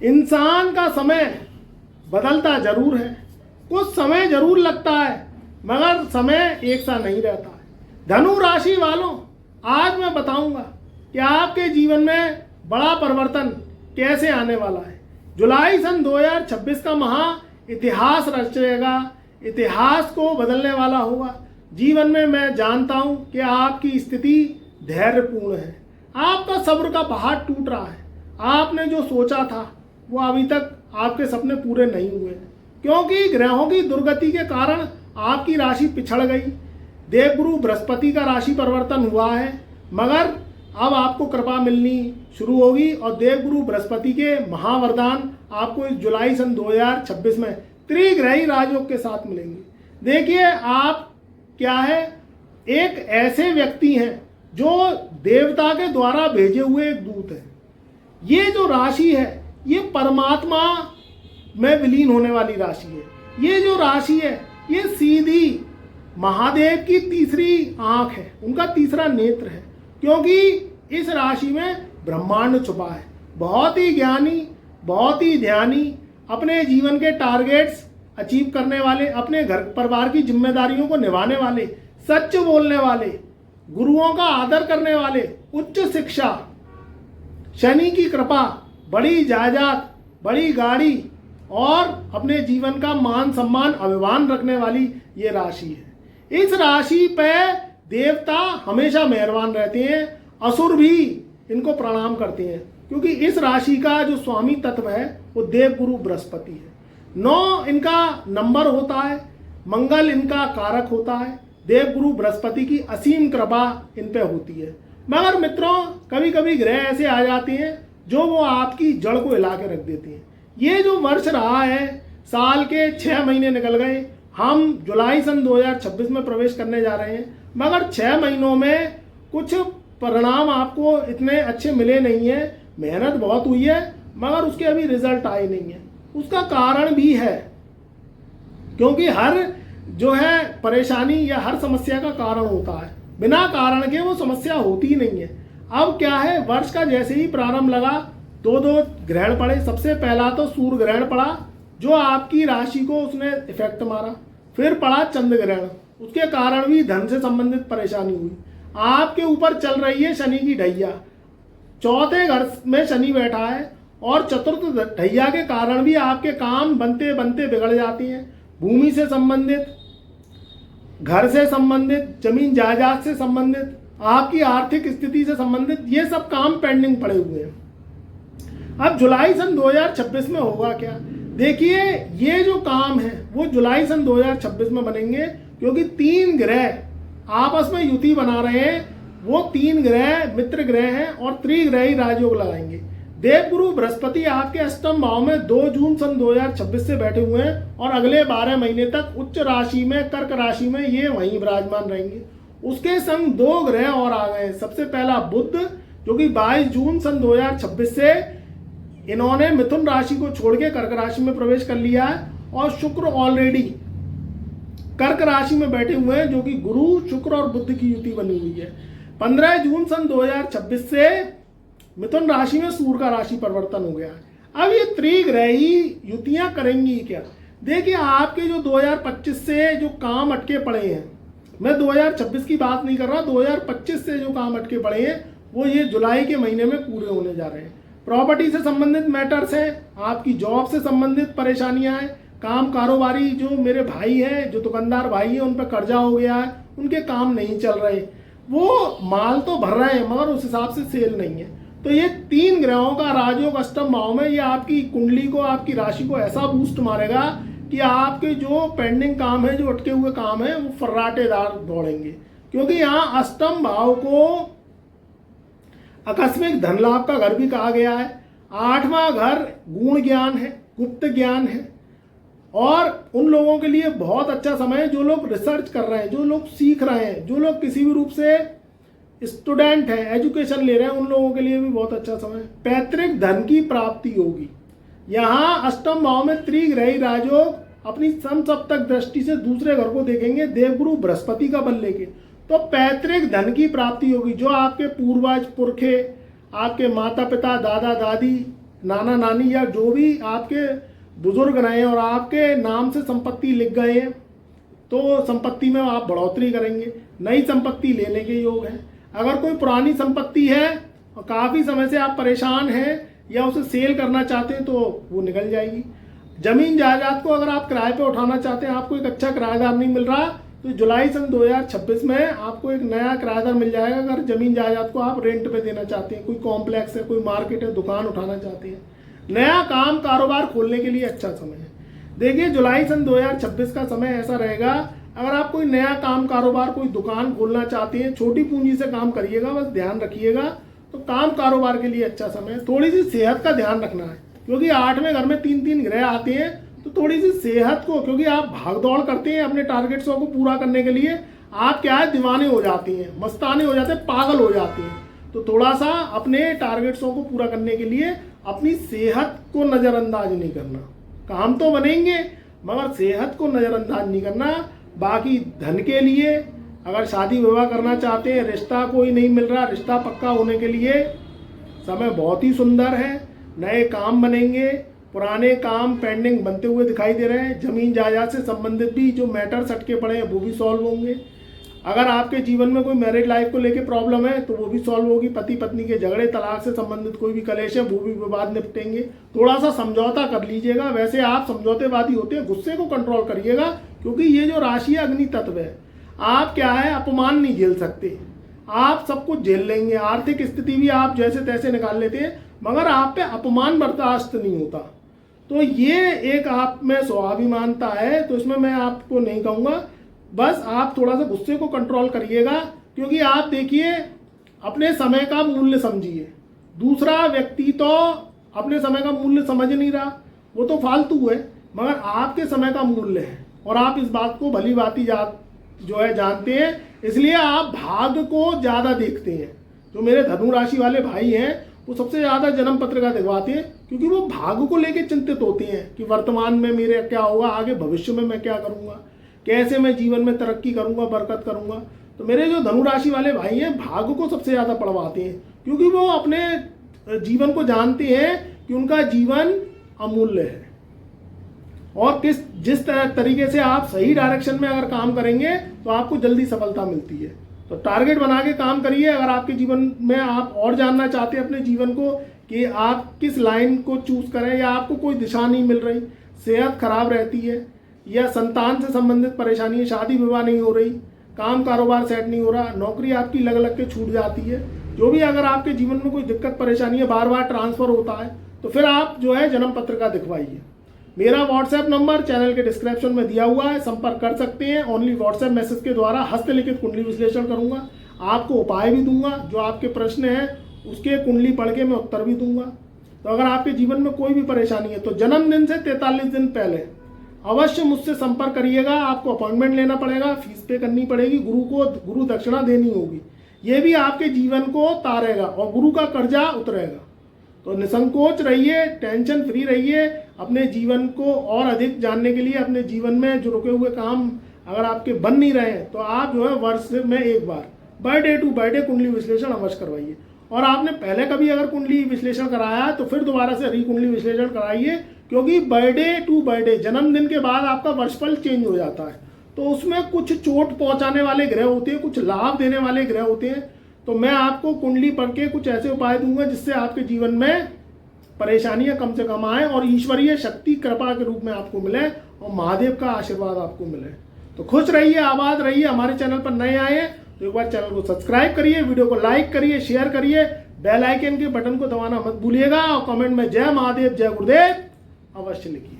इंसान का समय बदलता जरूर है, कुछ समय जरूर लगता है, मगर समय एक सा नहीं रहता है। धनु राशि वालों, आज मैं बताऊंगा कि आपके जीवन में बड़ा परिवर्तन कैसे आने वाला है। जुलाई सन 2026 का महा इतिहास रचेगा, इतिहास को बदलने वाला होगा। जीवन में मैं जानता हूं कि आपकी स्थिति धैर्यपूर्ण है, आपका सब्र का पहाड़ टूट रहा है। आपने जो सोचा था वो अभी तक आपके सपने पूरे नहीं हुए, क्योंकि ग्रहों की दुर्गति के कारण आपकी राशि पिछड़ गई। देवगुरु बृहस्पति का राशि परिवर्तन हुआ है, मगर अब आपको कृपा मिलनी शुरू होगी और देवगुरु बृहस्पति के महावरदान आपको इस जुलाई सन 2026 में त्रिग्रही राजयोग के साथ मिलेंगे। देखिए, आप क्या है, एक ऐसे व्यक्ति हैं जो देवता के द्वारा भेजे हुए एक दूत है। ये जो राशि है ये परमात्मा में विलीन होने वाली राशि है। ये जो राशि है ये सीधी महादेव की तीसरी आंख है, उनका तीसरा नेत्र है, क्योंकि इस राशि में ब्रह्मांड छुपा है। बहुत ही ज्ञानी, बहुत ही ध्यानी, अपने जीवन के टारगेट्स अचीव करने वाले, अपने घर परिवार की जिम्मेदारियों को निभाने वाले, सच बोलने वाले, गुरुओं का आदर करने वाले, उच्च शिक्षा, शनि की कृपा, बड़ी जायदाद, बड़ी गाड़ी और अपने जीवन का मान सम्मान अभिमान रखने वाली ये राशि है। इस राशि पे देवता हमेशा मेहरबान रहते हैं, असुर भी इनको प्रणाम करते हैं, क्योंकि इस राशि का जो स्वामी तत्व है वो देवगुरु बृहस्पति है। 9 इनका नंबर होता है, मंगल इनका कारक होता है। देवगुरु बृहस्पति की असीम कृपा इन पे होती है। मगर मित्रों, कभी कभी ग्रह ऐसे आ जाते हैं जो वो आपकी जड़ को हिला के रख देते हैं। ये जो वर्ष रहा है, साल के 6 महीने निकल गए, हम जुलाई सन 2026 में प्रवेश करने जा रहे हैं, मगर 6 महीनों में कुछ परिणाम आपको इतने अच्छे मिले नहीं है। मेहनत बहुत हुई है मगर उसके अभी रिजल्ट आए नहीं है। उसका कारण भी है, क्योंकि हर जो है परेशानी या हर समस्या का कारण होता है, बिना कारण के वो समस्या होती ही नहीं है। अब क्या है, वर्ष का जैसे ही प्रारंभ लगा, 2 ग्रहण पड़े। सबसे पहला तो सूर्य ग्रहण पड़ा, जो आपकी राशि को उसने इफेक्ट मारा। फिर पड़ा चंद्र ग्रहण, उसके कारण भी धन से संबंधित परेशानी हुई। आपके ऊपर चल रही है शनि की ढैया, 4थे घर में शनि बैठा है और 4th ढैया के कारण भी आपके काम बनते बनते बिगड़ जाते हैं। भूमि से संबंधित, घर से संबंधित, जमीन जायदाद से संबंधित, आपकी आर्थिक स्थिति से संबंधित ये सब काम पेंडिंग पड़े हुए हैं। अब जुलाई सन 2026 में होगा क्या? देखिए, ये जो काम है वो जुलाई सन 2026 में बनेंगे, क्योंकि 3 ग्रह आपस में युति बना रहे हैं। वो 3 ग्रह मित्र ग्रह हैं और त्रिग्रही राजयोग लगाएंगे। देवगुरु बृहस्पति आपके अष्टम भाव में 2 जून सन 2026 से बैठे हुए हैं और अगले 12 महीने तक उच्च राशि में, कर्क राशि में ये वहीं विराजमान रहेंगे। उसके संग 2 ग्रह और आ गए। सबसे पहला बुध, जो कि 22 जून सन 2026 से इन्होंने मिथुन राशि को छोड़ के कर्क राशि में प्रवेश कर लिया है, और शुक्र ऑलरेडी कर्क राशि में बैठे हुए हैं, जो कि गुरु, शुक्र और बुध की युति बनी हुई है। 15 जून सन 2026 से मिथुन राशि में सूर्य का राशि परिवर्तन हो गया है। अब ये त्रिग्रही युतियां करेंगी क्या? देखिए, आपके जो 2025 से जो काम अटके पड़े हैं, मैं 2026 की बात नहीं कर रहा, 2025 से जो काम अटके पड़े हैं वो ये जुलाई के महीने में पूरे होने जा रहे हैं। प्रॉपर्टी से संबंधित मैटर्स हैं, आपकी जॉब से संबंधित परेशानियां हैं, काम कारोबारी, जो मेरे भाई हैं, जो दुकानदार भाई हैं, उन पर कर्जा हो गया है, उनके काम नहीं चल रहे। वो माल तो भर रहे हैं मगर उस हिसाब से सेल नहीं है। तो ये 3 ग्रहों का राजयोग अष्टम भाव में, ये आपकी कुंडली को, आपकी राशि को ऐसा बूस्ट मारेगा कि आपके जो पेंडिंग काम है, जो अटके हुए काम है, वो फर्राटेदार दौड़ेंगे। क्योंकि यहाँ अष्टम भाव को आकस्मिक धन लाभ का घर भी कहा गया है। 8वां घर गुण ज्ञान है, गुप्त ज्ञान है, और उन लोगों के लिए बहुत अच्छा समय है जो लोग रिसर्च कर रहे हैं, जो लोग सीख रहे हैं, जो लोग किसी भी रूप से स्टूडेंट है, एजुकेशन ले रहे हैं, उन लोगों के लिए भी बहुत अच्छा समय। पैतृक धन की प्राप्ति होगी। यहाँ अष्टम भाव में त्रिग्रही राजयोग अपनी समसप्तक दृष्टि से दूसरे घर को देखेंगे, देवगुरु बृहस्पति का बल लेके, तो पैतृक धन की प्राप्ति होगी। जो आपके पूर्वज पुरखे, आपके माता पिता, दादा दादी, नाना नानी या जो भी आपके बुजुर्ग रहे और आपके नाम से संपत्ति लिख गए हैं तो संपत्ति में आप बढ़ोतरी करेंगे, नई संपत्ति लेने के योग हैं। अगर कोई पुरानी संपत्ति है और काफ़ी समय से आप परेशान हैं या उसे सेल करना चाहते हैं तो वो निकल जाएगी। ज़मीन जायदाद को अगर आप किराए पे उठाना चाहते हैं, आपको एक अच्छा किराएदार नहीं मिल रहा, तो जुलाई सन 2026 में आपको एक नया किराएदार मिल जाएगा। अगर ज़मीन जायदाद को आप रेंट पे देना चाहते हैं, कोई कॉम्प्लेक्स है, कोई मार्केट है, दुकान उठाना चाहते हैं, नया काम कारोबार खोलने के लिए अच्छा समय है। देखिए जुलाई सन 2026 का समय ऐसा रहेगा, अगर आप कोई नया काम कारोबार, कोई दुकान खोलना चाहते हैं, छोटी पूंजी से काम करिएगा, बस ध्यान रखिएगा, तो काम कारोबार के लिए अच्छा समय है। थोड़ी सी सेहत का ध्यान रखना है, क्योंकि 8वें घर में 3-3 ग्रह आते हैं, तो थोड़ी सी सेहत को, क्योंकि आप भाग दौड़ करते हैं अपने टारगेट्सों को पूरा करने के लिए, आप क्या है दीवाने हो जाते हैं, मस्ताने हो जाते हैं, पागल हो जाते हैं। तो थोड़ा सा अपने टारगेट्सों को पूरा करने के लिए अपनी सेहत को नज़रअंदाज नहीं करना। काम तो बनेंगे मगर सेहत को नज़रअंदाज नहीं करना। बाकी धन के लिए अगर शादी विवाह करना चाहते हैं, रिश्ता कोई नहीं मिल रहा, रिश्ता पक्का होने के लिए समय बहुत ही सुंदर है। नए काम बनेंगे, पुराने काम पेंडिंग बनते हुए दिखाई दे रहे हैं। जमीन जायदाद से संबंधित भी जो मैटर्स अटके पड़े हैं वो भी सॉल्व होंगे। अगर आपके जीवन में कोई मैरिड लाइफ को लेकर प्रॉब्लम है तो वो भी सॉल्व होगी। पति पत्नी के झगड़े, तलाक से संबंधित कोई भी कलेश है वो भी विवाद निपटेंगे। थोड़ा सा समझौता कर लीजिएगा। वैसे आप समझौतेवादी होते हैं, गुस्से को कंट्रोल करिएगा, क्योंकि ये जो राशि है अग्नि तत्व है। आप क्या है अपमान नहीं झेल सकते, आप सब कुछ झेल लेंगे। आर्थिक स्थिति भी आप जैसे तैसे निकाल लेते हैं, मगर आप पे अपमान बर्दाश्त नहीं होता। तो ये एक आप में स्वाभिमानता है, तो इसमें मैं आपको नहीं कहूँगा, बस आप थोड़ा सा गुस्से को कंट्रोल करिएगा। क्योंकि आप देखिए अपने समय का मूल्य समझिए, दूसरा व्यक्ति तो अपने समय का मूल्य समझ नहीं रहा, वो तो फालतू है, मगर आपके समय का मूल्य है और आप इस बात को भली भांति जो है जानते हैं, इसलिए आप भाग को ज़्यादा देखते हैं। जो मेरे धनु राशि वाले भाई हैं वो सबसे ज़्यादा जन्म पत्रिका दिखवाते हैं, क्योंकि वो भाग को लेकर चिंतित होते हैं कि वर्तमान में मेरे क्या होगा, आगे भविष्य में मैं क्या करूँगा, कैसे मैं जीवन में तरक्की करूँगा, बरकत करूँगा। तो मेरे जो धनु राशि वाले भाई हैं भाग को सबसे ज़्यादा पढ़वाते हैं, क्योंकि वो अपने जीवन को जानते हैं कि उनका जीवन अमूल्य है और जिस तरीके से आप सही डायरेक्शन में अगर काम करेंगे तो आपको जल्दी सफलता मिलती है। तो टारगेट बना के काम करिए। अगर आपके जीवन में आप और जानना चाहते हैं अपने जीवन को कि आप किस लाइन को चूज करें, या आपको कोई दिशा नहीं मिल रही, सेहत खराब रहती है, या संतान से संबंधित परेशानी है, शादी विवाह नहीं हो रही, काम कारोबार सेट नहीं हो रहा, नौकरी आपकी लग लग के छूट जाती है, जो भी अगर आपके जीवन में कोई दिक्कत परेशानी है, बार बार ट्रांसफर होता है, तो फिर आप जो है जन्म पत्रिका दिखवाइए। मेरा व्हाट्सएप नंबर चैनल के डिस्क्रिप्शन में दिया हुआ है, संपर्क कर सकते हैं। ओनली व्हाट्सएप मैसेज के द्वारा हस्तलिखित कुंडली विश्लेषण करूंगा, आपको उपाय भी दूंगा, जो आपके प्रश्न हैं उसके कुंडली पढ़ के मैं उत्तर भी दूंगा। तो अगर आपके जीवन में कोई भी परेशानी है तो जन्मदिन से 43 दिन पहले अवश्य मुझसे संपर्क करिएगा। आपको अपॉइंटमेंट लेना पड़ेगा, फीस पे करनी पड़ेगी, गुरु दक्षिणा देनी होगी। ये भी आपके जीवन को तारेगा और गुरु का कर्जा उतरेगा। तो निसंकोच रहिए, टेंशन फ्री रहिए। अपने जीवन को और अधिक जानने के लिए अपने जीवन में जो रुके हुए काम अगर आपके बन नहीं रहे हैं तो आप जो है वर्ष में एक बार बर्थडे टू बर्थडे कुंडली विश्लेषण अवश्य करवाइए। और आपने पहले कभी अगर कुंडली विश्लेषण कराया है तो फिर दोबारा से री-कुंडली विश्लेषण कराइए, क्योंकि बर्थडे टू बर्थडे जन्मदिन के बाद आपका वर्षफल चेंज हो जाता है। तो उसमें कुछ चोट पहुंचाने वाले ग्रह होते हैं, कुछ लाभ देने वाले ग्रह होते हैं। तो मैं आपको कुंडली पढ़ के कुछ ऐसे उपाय दूंगा जिससे आपके जीवन में परेशानियां कम से कम आए और ईश्वरीय शक्ति कृपा के रूप में आपको मिले और महादेव का आशीर्वाद आपको मिले। तो खुश रहिए, आबाद रहिए। हमारे चैनल पर नए आए हैं तो एक बार चैनल को सब्सक्राइब करिए, वीडियो को लाइक करिए, शेयर करिए, बेल आइकन के बटन को दबाना मत भूलिएगा और कमेंट में जय महादेव, जय गुरुदेव अवश्य लिखिए।